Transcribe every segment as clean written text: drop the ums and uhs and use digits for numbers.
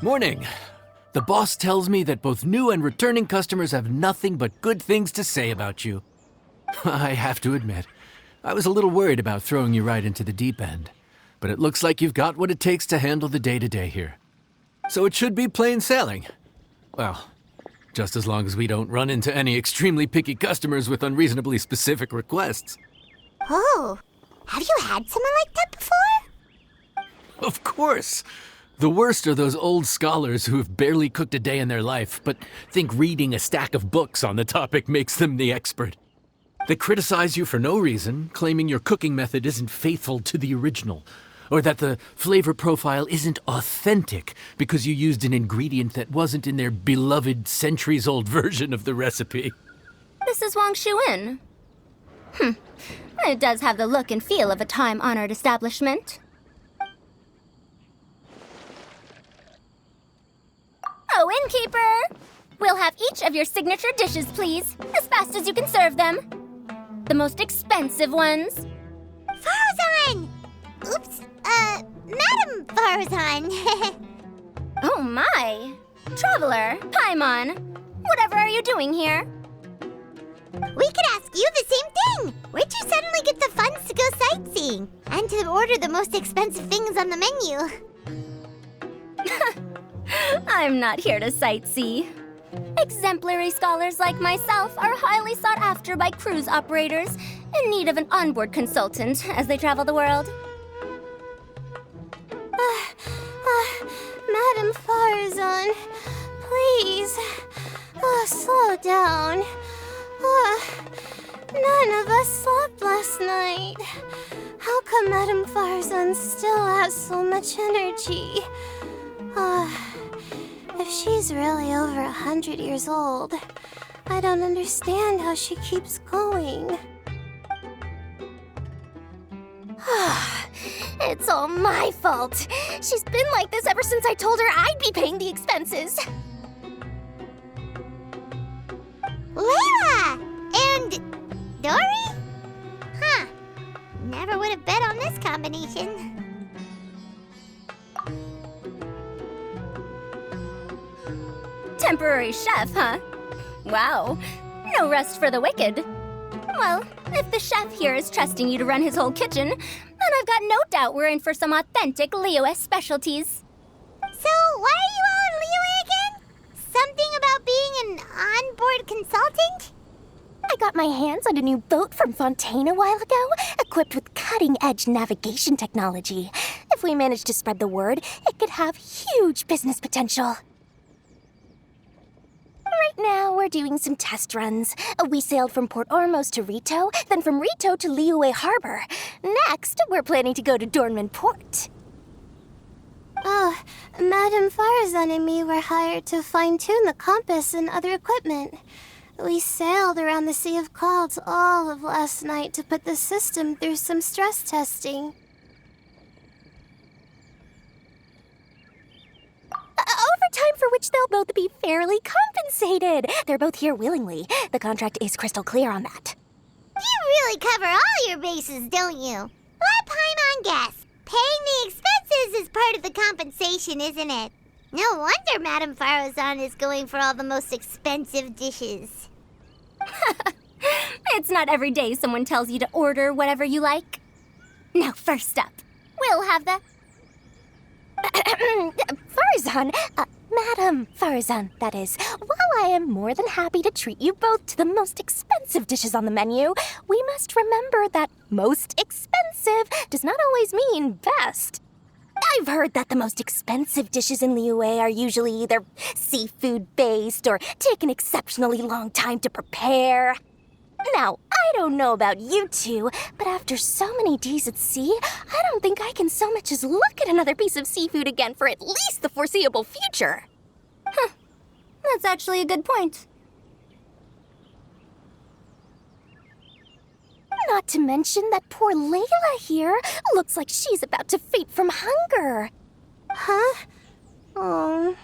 Morning. The boss tells me that both new and returning customers have nothing but good things to say about you. I have to admit, I was a little worried about throwing you right into the deep end, but it looks like you've got what it takes to handle the day-to-day here. So it should be plain sailing. Well, just as long as we don't run into any extremely picky customers with unreasonably specific requests. Oh, have you had someone like that before? Of course! The worst are those old scholars who have barely cooked a day in their life, but think reading a stack of books on the topic makes them the expert. They criticize you for no reason, claiming your cooking method isn't faithful to the original, or that the flavor profile isn't authentic because you used an ingredient that wasn't in their beloved centuries-old version of the recipe. This is Wang Shuin. It does have the look and feel of a time-honored establishment. Oh, innkeeper! We'll have each of your signature dishes, please, as fast as you can serve them. The most expensive ones. Farazan! Oops, Madam Farazan. Oh my! Traveler, Paimon, whatever are you doing here? We could ask you the same thing! Where'd you suddenly get the funds to go sightseeing? And to order the most expensive things on the menu? I'm not here to sightsee. Exemplary scholars like myself are highly sought after by cruise operators in need of an onboard consultant as they travel the world. Madam Farazan, please, slow down. None of us slept last night. How come Madam Farazan still has so much energy? If she's really over 100 years old, I don't understand how she keeps going. It's all my fault. She's been like this ever since I told her I'd be paying the expenses. Layla! And Dory? Huh. Never would have bet on this combination. Temporary chef, huh? Wow. No rest for the wicked. Well, if the chef here is trusting you to run his whole kitchen, then I've got no doubt we're in for some authentic Liyue specialties. So, why are you all in Liyue again? Something about being an onboard consultant? I got my hands on a new boat from Fontaine a while ago, equipped with cutting-edge navigation technology. If we manage to spread the word, it could have huge business potential. Right now, we're doing some test runs. We sailed from Port Ormos to Rito, then from Rito to Liyue Harbor. Next, we're planning to go to Dornman Port. Oh, Madam Farazan and me were hired to fine-tune the compass and other equipment. We sailed around the Sea of Clouds all of last night to put the system through some stress testing. Overtime for which they'll both be fairly compensated. They're both here willingly. The contract is crystal clear on that. You really cover all your bases, don't you? Let Paimon guess. Paying the expenses is part of the compensation, isn't it? No wonder Madam Farazan is going for all the most expensive dishes. It's not every day someone tells you to order whatever you like. Now, first up, we'll have the... Farazan, Madam Farazan, that is. While I am more than happy to treat you both to the most expensive dishes on the menu, we must remember that most expensive does not always mean best. I've heard that the most expensive dishes in Liyue are usually either seafood-based or take an exceptionally long time to prepare. Now, I don't know about you two, but after so many days at sea, I don't think I can so much as look at another piece of seafood again for at least the foreseeable future. That's actually a good point. Not to mention that poor Layla here looks like she's about to faint from hunger. Huh? Oh,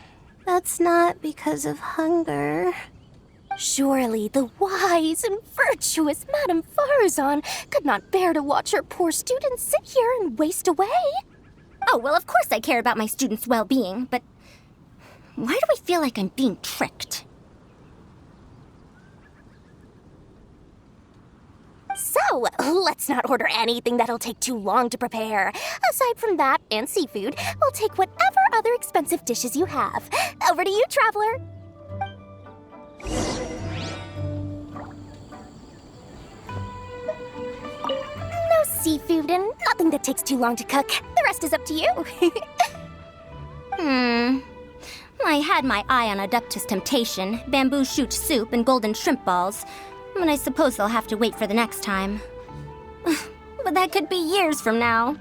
that's not because of hunger. Surely the wise and virtuous Madame Farazan could not bear to watch her poor students sit here and waste away. Oh, well, of course I care about my students' well-being, but why do I feel like I'm being tricked? So, let's not order anything that'll take too long to prepare. Aside from that and seafood, we'll take whatever other expensive dishes you have. Over to you, traveler. No seafood and nothing that takes too long to cook. The rest is up to you. I had my eye on Adeptus Temptation, bamboo shoot soup, and golden shrimp balls, but I suppose they'll have to wait for the next time. But that could be years from now.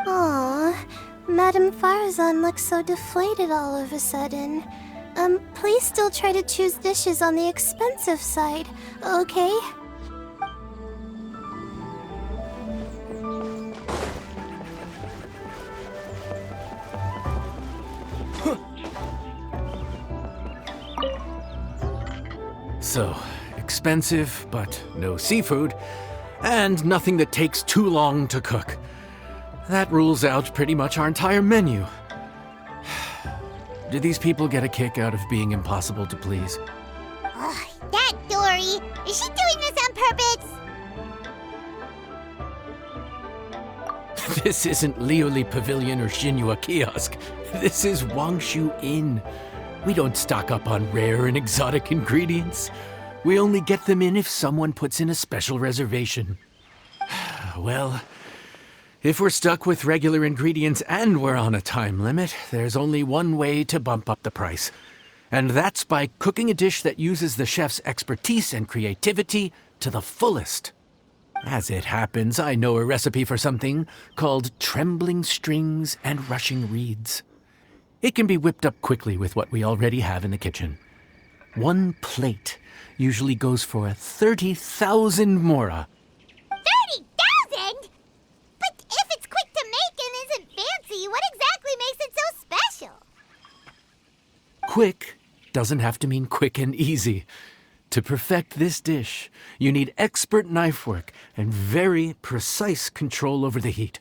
Aw, Madame Farazan looks so deflated all of a sudden. Please still try to choose dishes on the expensive side, okay? So, expensive, but no seafood, and nothing that takes too long to cook. That rules out pretty much our entire menu. Do these people get a kick out of being impossible to please? Ugh, that Dory! Is she doing this on purpose? This isn't Liuli Pavilion or Xinhua Kiosk. This is Wangshu Inn. We don't stock up on rare and exotic ingredients. We only get them in if someone puts in a special reservation. Well, if we're stuck with regular ingredients and we're on a time limit, there's only one way to bump up the price. And that's by cooking a dish that uses the chef's expertise and creativity to the fullest. As it happens, I know a recipe for something called trembling strings and rushing reeds. It can be whipped up quickly with what we already have in the kitchen. One plate usually goes for 30,000 mora. 30,000? But if it's quick to make and isn't fancy, what exactly makes it so special? Quick doesn't have to mean quick and easy. To perfect this dish, you need expert knife work and very precise control over the heat.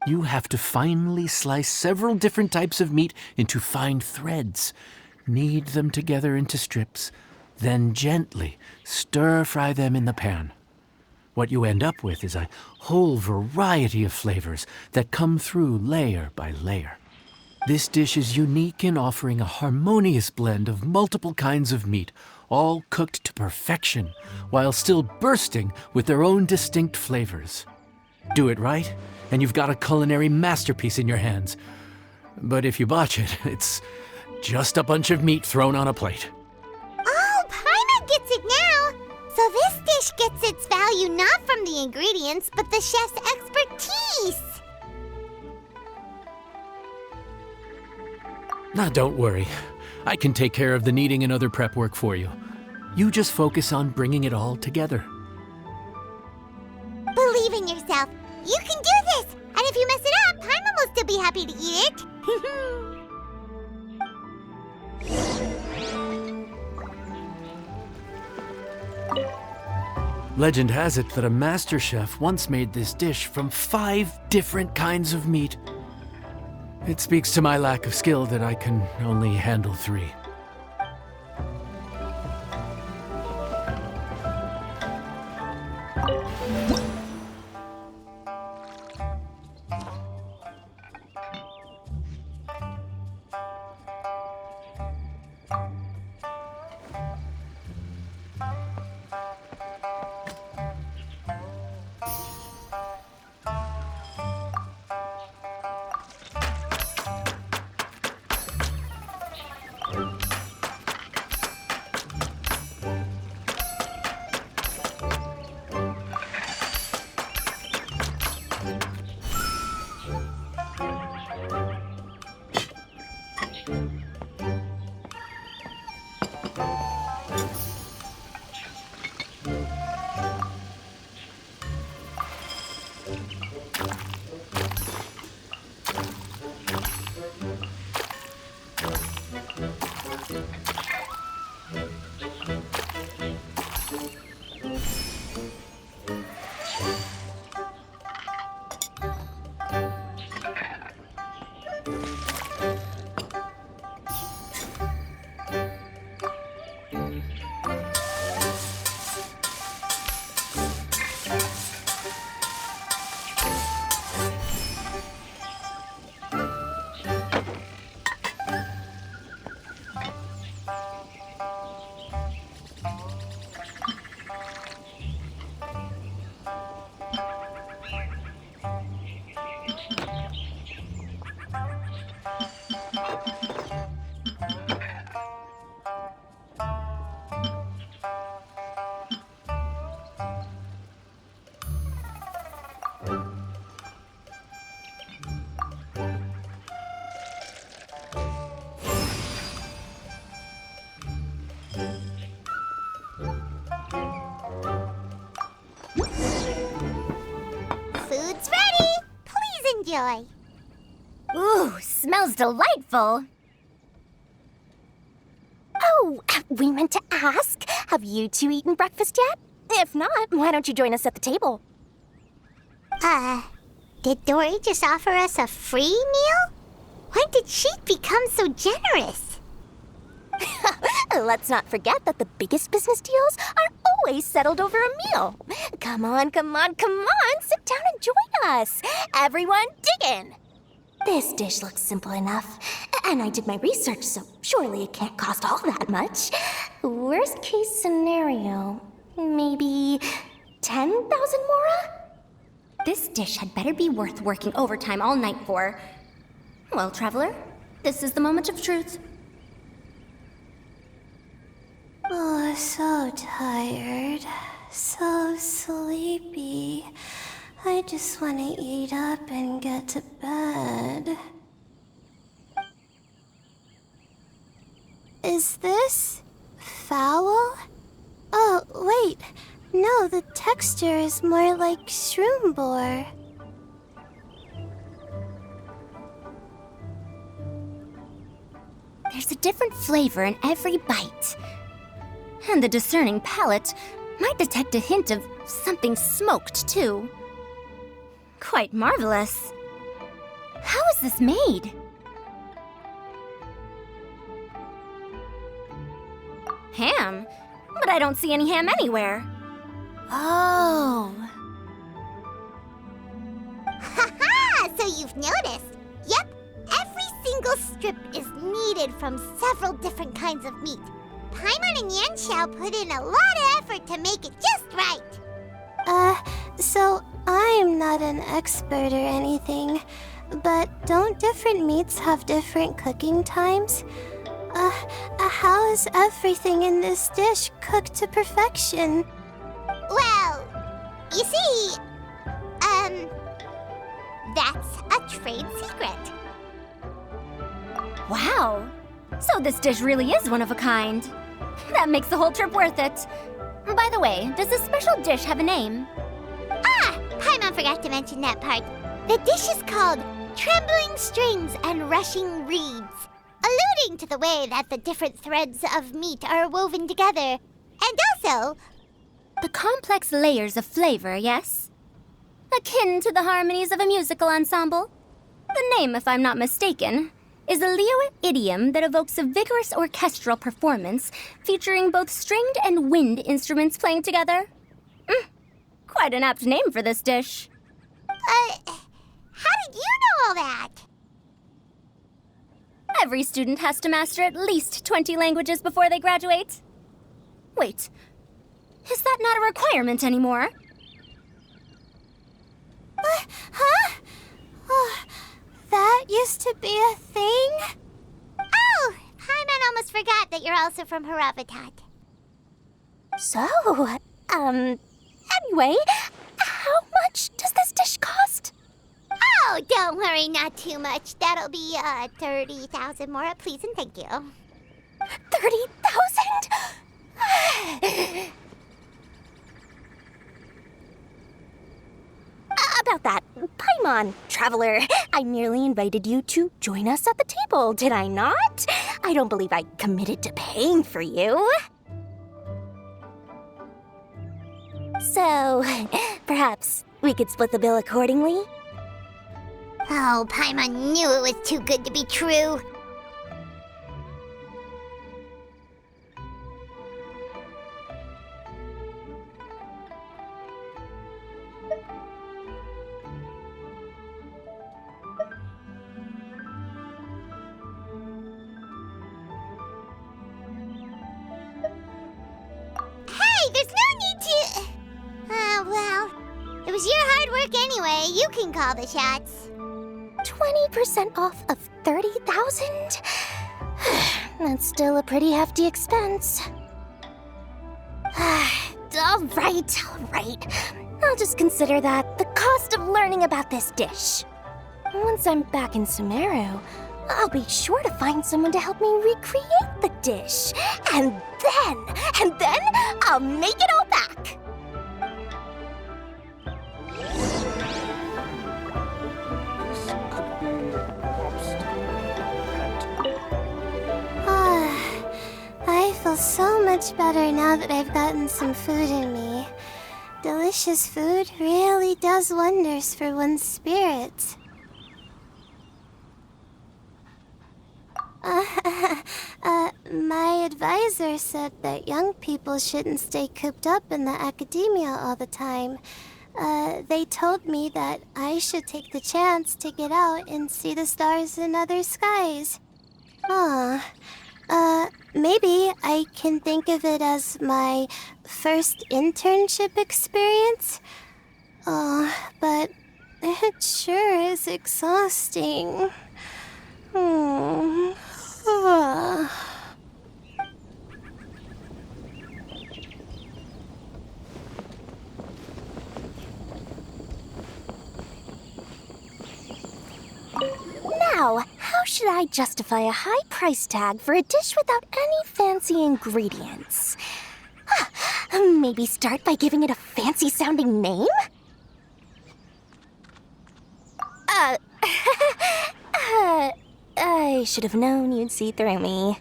You have to finely slice several different types of meat into fine threads, knead them together into strips, then gently stir-fry them in the pan. What you end up with is a whole variety of flavors that come through layer by layer. This dish is unique in offering a harmonious blend of multiple kinds of meat, all cooked to perfection, while still bursting with their own distinct flavors. Do it right, and you've got a culinary masterpiece in your hands. But if you botch it, it's just a bunch of meat thrown on a plate. Oh, Paimon gets it now! So this dish gets its value not from the ingredients, but the chef's expertise! Now, don't worry. I can take care of the kneading and other prep work for you. You just focus on bringing it all together. Believe in yourself. You can do this! And if you mess it up, Paimon will still be happy to eat it. Legend has it that a master chef once made this dish from 5 different kinds of meat. It speaks to my lack of skill that I can only handle 3. Food's ready. Please enjoy. Ooh, smells delightful. Oh, we meant to ask, have you two eaten breakfast yet? If not, why don't you join us at the table? Did Dory just offer us a free meal? When did she become so generous? Let's not forget that the biggest business deals are always settled over a meal. Come on, come on, come on, sit down and join us. Everyone, dig in. This dish looks simple enough, and I did my research, so surely it can't cost all that much. Worst case scenario, maybe 10,000 mora? This dish had better be worth working overtime all night for. Well, traveler, this is the moment of truth. Oh, so tired. So sleepy. I just want to eat up and get to bed. Is this foul? Oh, wait. No, the texture is more like shroom boar. There's a different flavor in every bite. And the discerning palate might detect a hint of something smoked, too. Quite marvelous. How is this made? Ham? But I don't see any ham anywhere. Oh. Haha! So you've noticed. Yep, every single strip is kneaded from several different kinds of meat. Paimon and Yanxiao put in a lot of effort to make it just right. So I'm not an expert or anything, but don't different meats have different cooking times? How is everything in this dish cooked to perfection? Well, you see, that's a trade secret. Wow. So this dish really is one of a kind. That makes the whole trip worth it. By the way, does this special dish have a name? Paimon forgot to mention that part. The dish is called Trembling Strings and Rushing Reeds, alluding to the way that the different threads of meat are woven together. And also, The complex layers of flavor, yes? Akin to the harmonies of a musical ensemble? The name, if I'm not mistaken, is a Liyue idiom that evokes a vigorous orchestral performance featuring both stringed and wind instruments playing together. Quite an apt name for this dish. how did you know all that? Every student has to master at least 20 languages before they graduate. Wait, is that not a requirement anymore? Huh? Oh, that used to be a thing? Oh, Paimon almost forgot that you're also from Haravatat. So, anyway, how much does this dish cost? Oh, don't worry, not too much. That'll be 30,000 more, please and thank you. 30,000? About that, Paimon, traveler, I merely invited you to join us at the table, did I not? I don't believe I committed to paying for you. So, perhaps we could split the bill accordingly? Oh, Paimon knew it was too good to be true. Hey, there's no need to... well, it was your hard work anyway. You can call the shots. 20% off of 30,000? That's still a pretty hefty expense. All right. I'll just consider that the cost of learning about this dish. Once I'm back in Sumeru, I'll be sure to find someone to help me recreate the dish. And then I'll make it all back. I feel so much better now that I've gotten some food in me. Delicious food really does wonders for one's spirits. My advisor said that young people shouldn't stay cooped up in the academia all the time. They told me that I should take the chance to get out and see the stars in other skies. Maybe I can think of it as my first internship experience. But it sure is exhausting. Now, how should I justify a high price tag for a dish without any fancy ingredients? Maybe start by giving it a fancy-sounding name? I should have known you'd see through me.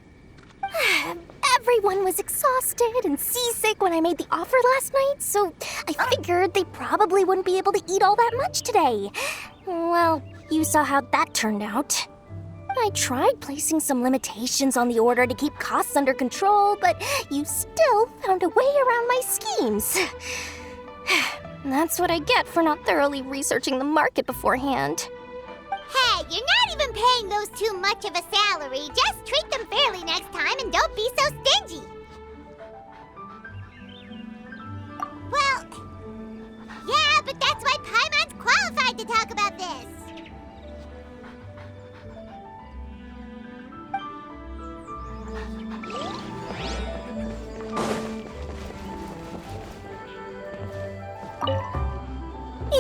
Everyone was exhausted and seasick when I made the offer last night, so I figured they probably wouldn't be able to eat all that much today. Well, you saw how that turned out. I tried placing some limitations on the order to keep costs under control, but you still found a way around my schemes. That's what I get for not thoroughly researching the market beforehand. Hey, you're not even paying those too much of a salary. Just treat them fairly next time and don't be so stingy. Well, yeah, but that's why Paimon's qualified to talk about this.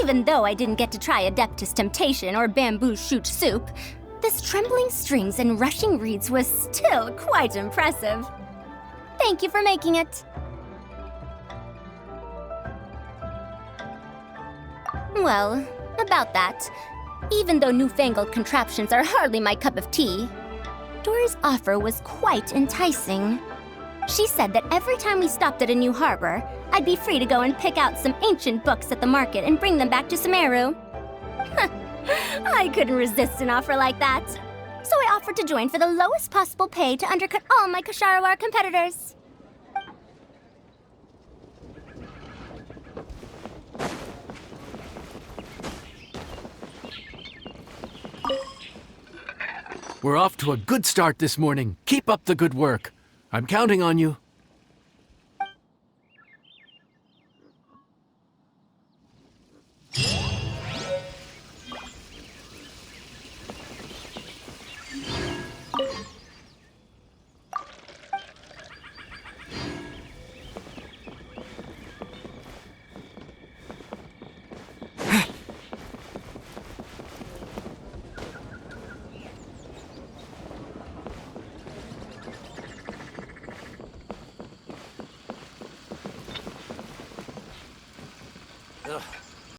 Even though I didn't get to try Adeptus Temptation or Bamboo Shoot Soup, this trembling strings and rushing reeds was still quite impressive. Thank you for making it. Well, about that, even though newfangled contraptions are hardly my cup of tea, Dory's offer was quite enticing. She said that every time we stopped at a new harbor, I'd be free to go and pick out some ancient books at the market and bring them back to Sumeru. I couldn't resist an offer like that. So I offered to join for the lowest possible pay to undercut all my Kasharawar competitors. We're off to a good start this morning. Keep up the good work. I'm counting on you.